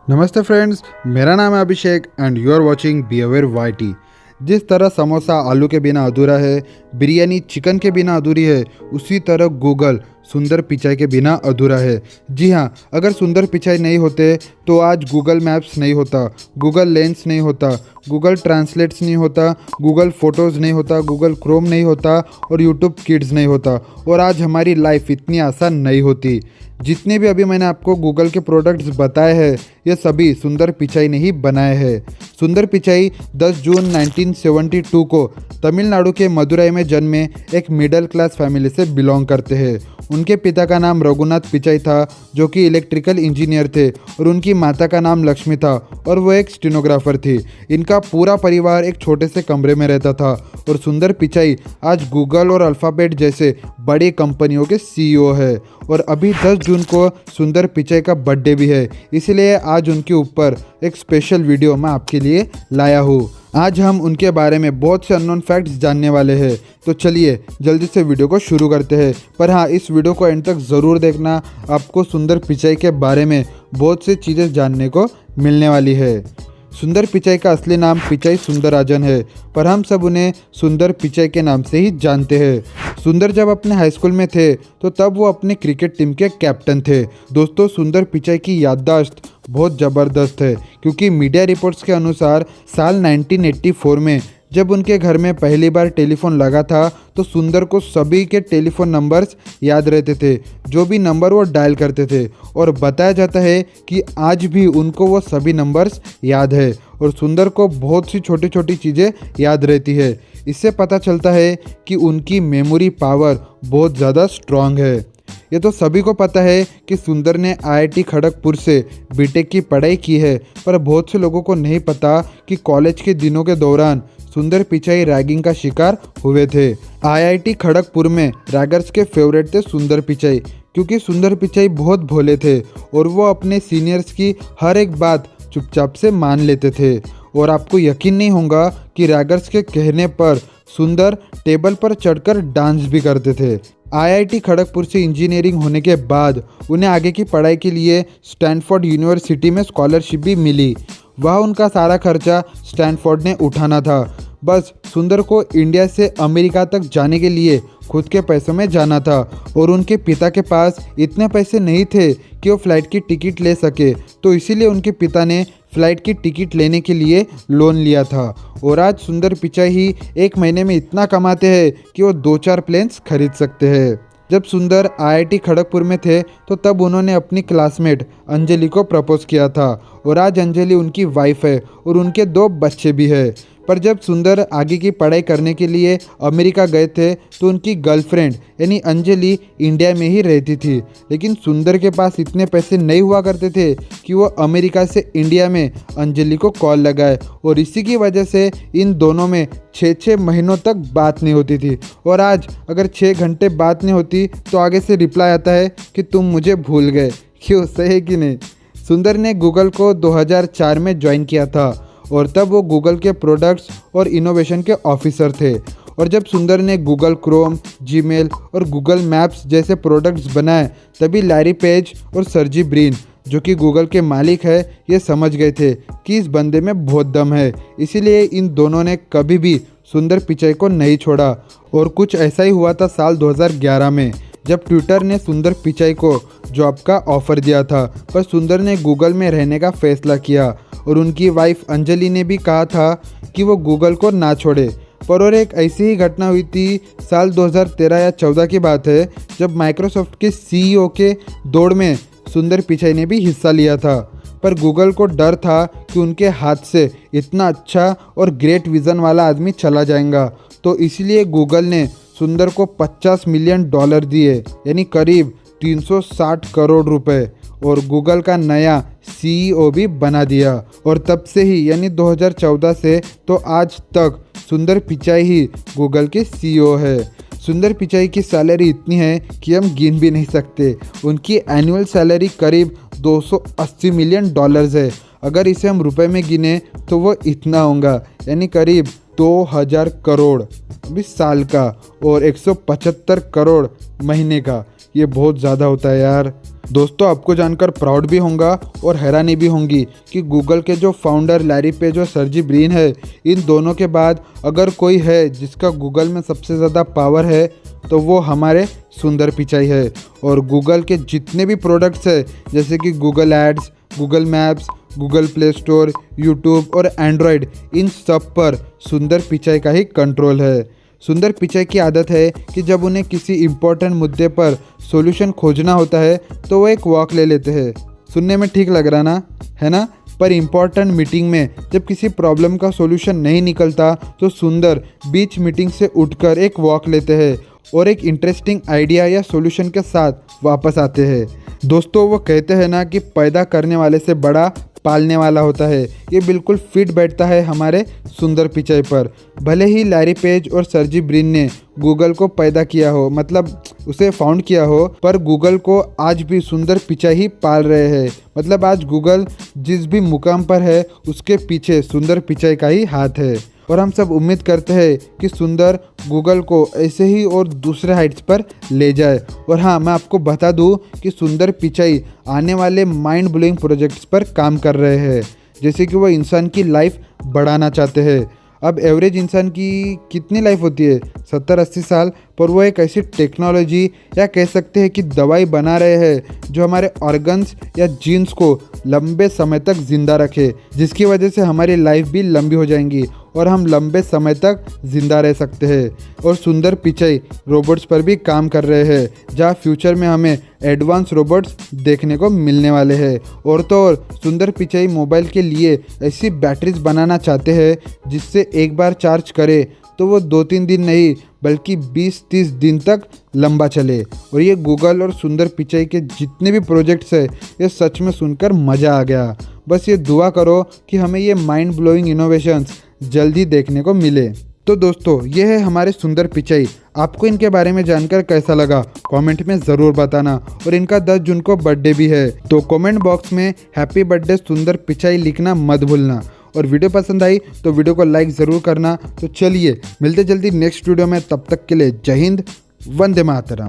नमस्ते फ्रेंड्स, मेरा नाम है Abhishek and you are watching be aware YT. जिस तरह समोसा आलू के बिना अधूरा है, बिरयानी चिकन के बिना अधूरी है, उसी तरह गूगल सुंदर पिचाई के बिना अधूरा है। जी हाँ, अगर सुंदर पिचाई नहीं होते तो आज गूगल मैप्स नहीं होता, गूगल लेंस नहीं होता, गूगल ट्रांसलेट्स नहीं होता, गूगल फोटोज़ नहीं होता, गूगल क्रोम नहीं होता और यूट्यूब किड्स नहीं होता, और आज हमारी लाइफ इतनी आसान नहीं होती। जितने भी अभी मैंने आपको गूगल के प्रोडक्ट्स बताए हैं, ये सभी सुंदर पिचाई ने ही बनाए हैं। सुंदर पिचाई 10 जून 1972 को तमिलनाडु के मदुरई में जन्मे एक मिडिल क्लास फैमिली से बिलोंग करते हैं। उनके पिता का नाम रघुनाथ पिचाई था, जो कि इलेक्ट्रिकल इंजीनियर थे, और उनकी माता का नाम लक्ष्मी था और वो एक स्टेनोग्राफर थी। इनका पूरा परिवार एक छोटे से कमरे में रहता था, और सुंदर पिचाई आज गूगल और अल्फ़ाबेट जैसे बड़ी कंपनियों के सीईओ है। और अभी 10 जून को सुंदर पिचाई का बर्थडे भी है, इसलिए आज उनके ऊपर एक स्पेशल वीडियो मैं आपके लिए लाया हूँ। आज हम उनके बारे में बहुत से अननोन फैक्ट्स जानने वाले हैं, तो चलिए जल्दी से वीडियो को शुरू करते हैं। पर हाँ, इस वीडियो को एंड तक ज़रूर देखना, आपको सुंदर पिचाई के बारे में बहुत सी चीज़ें जानने को मिलने वाली है। सुंदर पिचाई का असली नाम पिचाई सुंदरराजन है, पर हम सब उन्हें सुंदर पिचाई के नाम से ही जानते हैं। सुंदर जब अपने हाई स्कूल में थे तो तब वो अपने क्रिकेट टीम के कैप्टन थे। दोस्तों, सुंदर पिचाई की याददाश्त बहुत ज़बरदस्त है, क्योंकि मीडिया रिपोर्ट्स के अनुसार साल 1984 में जब उनके घर में पहली बार टेलीफोन लगा था तो सुंदर को सभी के टेलीफोन नंबर्स याद रहते थे, जो भी नंबर वो डायल करते थे, और बताया जाता है कि आज भी उनको वो सभी नंबर्स याद है। और सुंदर को बहुत सी छोटी छोटी चीज़ें याद रहती है। इससे पता चलता है कि उनकी मेमोरी पावर बहुत ज़्यादा स्ट्रांग है। ये तो सभी को पता है कि सुंदर ने आईआईटी खड़गपुर से बीटेक की पढ़ाई की है, पर बहुत से लोगों को नहीं पता कि कॉलेज के दिनों के दौरान सुंदर पिचाई रैगिंग का शिकार हुए थे। आईआईटी खड़गपुर में रैगर्स के फेवरेट थे सुंदर पिचाई, क्योंकि सुंदर पिचाई बहुत भोले थे और वो अपने सीनियर्स की हर एक बात चुपचाप से मान लेते थे। और आपको यकीन नहीं होगा कि रैगर्स के कहने पर सुंदर टेबल पर चढ़कर डांस भी करते थे। आईआईटी खड़गपुर से इंजीनियरिंग होने के बाद उन्हें आगे की पढ़ाई के लिए स्टैनफोर्ड यूनिवर्सिटी में स्कॉलरशिप भी मिली। वह उनका सारा खर्चा स्टैनफोर्ड ने उठाना था। बस सुंदर को इंडिया से अमेरिका तक जाने के लिए खुद के पैसों में जाना था, और उनके पिता के पास इतने पैसे नहीं थे कि वो फ़्लाइट की टिकट ले सके, तो इसीलिए उनके पिता ने फ़्लाइट की टिकट लेने के लिए लोन लिया था। और आज सुंदर पिचाई ही एक महीने में इतना कमाते हैं कि वो 2-4 प्लेन्स खरीद सकते हैं। जब सुंदर आईआईटी खड़गपुर में थे तो तब उन्होंने अपनी क्लासमेट अंजलि को प्रपोज किया था, और आज अंजलि उनकी वाइफ है और उनके 2 बच्चे भी हैं। पर जब सुंदर आगे की पढ़ाई करने के लिए अमेरिका गए थे तो उनकी गर्लफ्रेंड यानी अंजलि इंडिया में ही रहती थी, लेकिन सुंदर के पास इतने पैसे नहीं हुआ करते थे कि वो अमेरिका से इंडिया में अंजलि को कॉल लगाए, और इसी की वजह से इन दोनों में 6-6 महीनों तक बात नहीं होती थी। और आज अगर 6 घंटे बात नहीं होती तो आगे से रिप्लाई आता है कि तुम मुझे भूल गए। क्यों, सही है कि नहीं? सुंदर ने गूगल को 2004 में ज्वाइन किया था, और तब वो गूगल के प्रोडक्ट्स और इनोवेशन के ऑफिसर थे। और जब सुंदर ने गूगल क्रोम, जीमेल और गूगल मैप्स जैसे प्रोडक्ट्स बनाए, तभी लैरी पेज और सर्जी ब्रिन, जो कि गूगल के मालिक है, ये समझ गए थे कि इस बंदे में बहुत दम है। इसीलिए इन दोनों ने कभी भी सुंदर पिचाई को नहीं छोड़ा। और कुछ ऐसा ही हुआ था साल 2011 में, जब ट्विटर ने सुंदर पिचाई को जॉब का ऑफ़र दिया था, पर सुंदर ने गूगल में रहने का फैसला किया, और उनकी वाइफ अंजलि ने भी कहा था कि वो गूगल को ना छोड़े। पर और एक ऐसी ही घटना हुई थी साल 2013 या 14 की बात है, जब माइक्रोसॉफ्ट के सीईओ के दौड़ में सुंदर पिचाई ने भी हिस्सा लिया था। पर गूगल को डर था कि उनके हाथ से इतना अच्छा और ग्रेट विज़न वाला आदमी चला जाएगा, तो इसलिए गूगल ने सुंदर को $50 मिलियन दिए, यानी करीब 360 करोड़ रुपए, और गूगल का नया सीईओ भी बना दिया। और तब से ही यानी 2014 से तो आज तक सुंदर पिचाई ही गूगल के सीईओ है। सुंदर पिचाई की सैलरी इतनी है कि हम गिन भी नहीं सकते। उनकी एनुअल सैलरी करीब $280 मिलियन है। अगर इसे हम रुपए में गिने तो वो इतना होगा, यानी करीब 2000 करोड़ 20 साल का, और 175 करोड़ महीने का। ये बहुत ज़्यादा होता है यार। दोस्तों आपको जानकर प्राउड भी होगा और हैरानी भी होंगी कि गूगल के जो फाउंडर लैरी पेज और सर्जी ब्रिन है, इन दोनों के बाद अगर कोई है जिसका गूगल में सबसे ज़्यादा पावर है तो वो हमारे सुंदर पिचाई है। और गूगल के जितने भी प्रोडक्ट्स है जैसे कि Google ads, Google maps, Google play store, YouTube और एंड्रॉयड, इन सब पर सुंदर पिचाई का ही कंट्रोल है। सुंदर पिचाई की आदत है कि जब उन्हें किसी इम्पोर्टेंट मुद्दे पर सॉल्यूशन खोजना होता है तो वो एक वॉक ले लेते हैं। सुनने में ठीक लग रहा ना, है ना? पर इम्पोर्टेंट मीटिंग में जब किसी प्रॉब्लम का सॉल्यूशन नहीं निकलता तो सुंदर बीच मीटिंग से उठकर एक वॉक लेते हैं और एक इंटरेस्टिंग आइडिया या सॉल्यूशन के साथ वापस आते हैं। दोस्तों वो कहते हैं ना कि पैदा करने वाले से बड़ा पालने वाला होता है। ये बिल्कुल फिट बैठता है हमारे सुंदर पिचाई पर। भले ही लैरी पेज और सर्जी ब्रिन ने गूगल को पैदा किया हो, मतलब उसे फाउंड किया हो, पर गूगल को आज भी सुंदर पिचाई ही पाल रहे हैं। मतलब आज गूगल जिस भी मुकाम पर है उसके पीछे सुंदर पिचाई का ही हाथ है। और हम सब उम्मीद करते हैं कि सुंदर गूगल को ऐसे ही और दूसरे हाइट्स पर ले जाए। और हाँ, मैं आपको बता दूं कि सुंदर पिचाई आने वाले माइंड ब्लोइंग प्रोजेक्ट्स पर काम कर रहे हैं, जैसे कि वो इंसान की लाइफ बढ़ाना चाहते हैं। अब एवरेज इंसान की कितनी लाइफ होती है? 70-80 साल। पर वो एक ऐसी टेक्नोलॉजी या कह सकते हैं कि दवाई बना रहे हैं जो हमारे ऑर्गन्स या जीन्स को लंबे समय तक जिंदा रखे, जिसकी वजह से हमारी लाइफ भी लंबी हो जाएंगी और हम लंबे समय तक जिंदा रह सकते हैं। और सुंदर पिचाई रोबोट्स पर भी काम कर रहे हैं, जहाँ फ्यूचर में हमें एडवांस रोबोट्स देखने को मिलने वाले हैं। और तो और सुंदर पिचाई मोबाइल के लिए ऐसी बैटरीज बनाना चाहते हैं जिससे एक बार चार्ज करे तो वो 2-3 दिन नहीं बल्कि 20-30 दिन तक लंबा चले। और ये गूगल और सुंदर पिचाई के जितने भी प्रोजेक्ट्स हैं, ये सच में सुनकर मज़ा आ गया। बस ये दुआ करो कि हमें ये माइंड ब्लोइंग इनोवेशंस जल्दी देखने को मिले। तो दोस्तों ये है हमारे सुंदर पिचाई। आपको इनके बारे में जानकर कैसा लगा कमेंट में ज़रूर बताना। और इनका 10 जून को बर्थडे भी है, तो कमेंट बॉक्स में हैप्पी बर्थडे सुंदर पिचाई लिखना मत भूलना। और वीडियो पसंद आई तो वीडियो को लाइक ज़रूर करना। तो चलिए मिलते जल्दी नेक्स्ट वीडियो में, तब तक के लिए जय हिंद, वंदे मातरम।